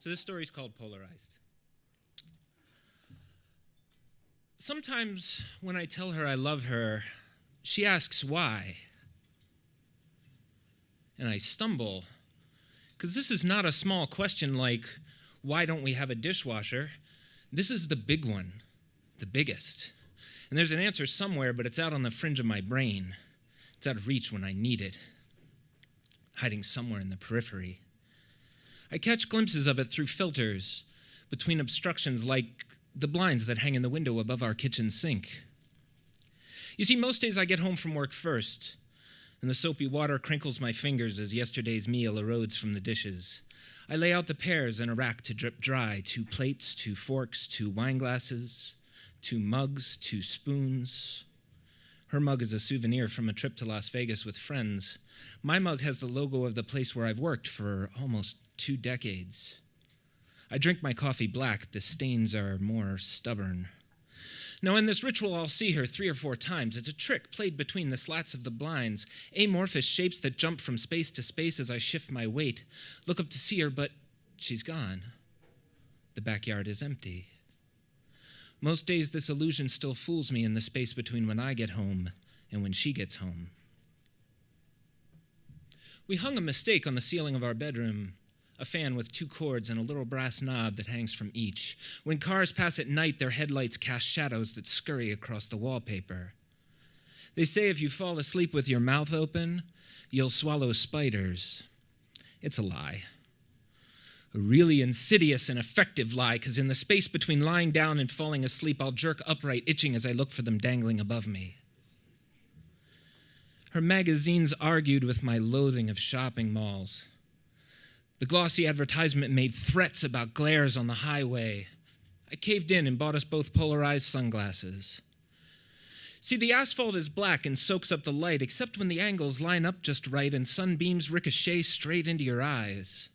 So this story is called Polarized. Sometimes when I tell her I love her, she asks why. And I stumble, because this is not a small question like, why don't we have a dishwasher? This is the big one, the biggest. And there's an answer somewhere, but it's out on the fringe of my brain. It's out of reach when I need it, hiding somewhere in the periphery. I catch glimpses of it through filters, between obstructions like the blinds that hang in the window above our kitchen sink. You see, most days I get home from work first, and the soapy water crinkles my fingers as yesterday's meal erodes from the dishes. I lay out the pears in a rack to drip dry, 2 plates, 2 forks, 2 wine glasses, 2 mugs, 2 spoons. Her mug is a souvenir from a trip to Las Vegas with friends. My mug has the logo of the place where I've worked for almost 2 decades. I drink my coffee black. The stains are more stubborn. Now, in this ritual, I'll see her 3 or 4 times. It's a trick played between the slats of the blinds, amorphous shapes that jump from space to space as I shift my weight. Look up to see her, but she's gone. The backyard is empty. Most days, this illusion still fools me in the space between when I get home and when she gets home. We hung a mistake on the ceiling of our bedroom, a fan with 2 cords and a little brass knob that hangs from each. When cars pass at night, their headlights cast shadows that scurry across the wallpaper. They say if you fall asleep with your mouth open, you'll swallow spiders. It's a lie. A really insidious and effective lie, because in the space between lying down and falling asleep, I'll jerk upright, itching as I look for them dangling above me. Her magazines argued with my loathing of shopping malls. The glossy advertisement made threats about glares on the highway. I caved in and bought us both polarized sunglasses. See, the asphalt is black and soaks up the light, except when the angles line up just right and sunbeams ricochet straight into your eyes.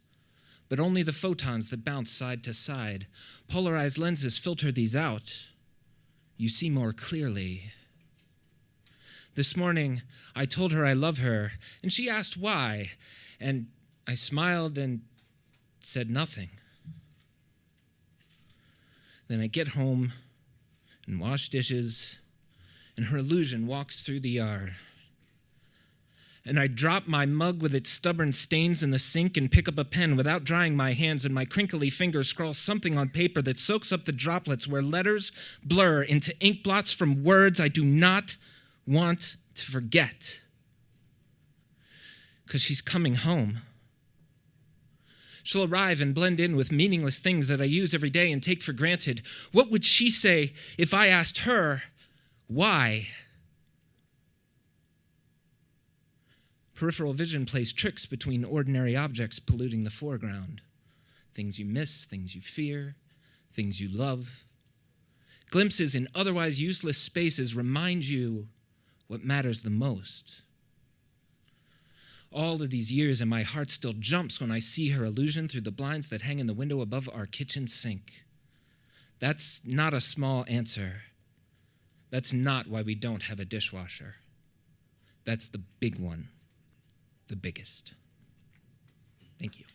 But only the photons that bounce side to side. Polarized lenses filter these out. You see more clearly. This morning, I told her I love her, and she asked why, and I smiled and said nothing. Then I get home and wash dishes, and her illusion walks through the yard. And I drop my mug with its stubborn stains in the sink and pick up a pen without drying my hands, and my crinkly fingers scrawl something on paper that soaks up the droplets where letters blur into ink blots from words I do not want to forget. Because she's coming home. She'll arrive and blend in with meaningless things that I use every day and take for granted. What would she say if I asked her why? Peripheral vision plays tricks between ordinary objects polluting the foreground. Things you miss, things you fear, things you love. Glimpses in otherwise useless spaces remind you what matters the most. All of these years, and my heart still jumps when I see her illusion through the blinds that hang in the window above our kitchen sink. That's not a small answer. That's not why we don't have a dishwasher. That's the big one, the biggest. Thank you.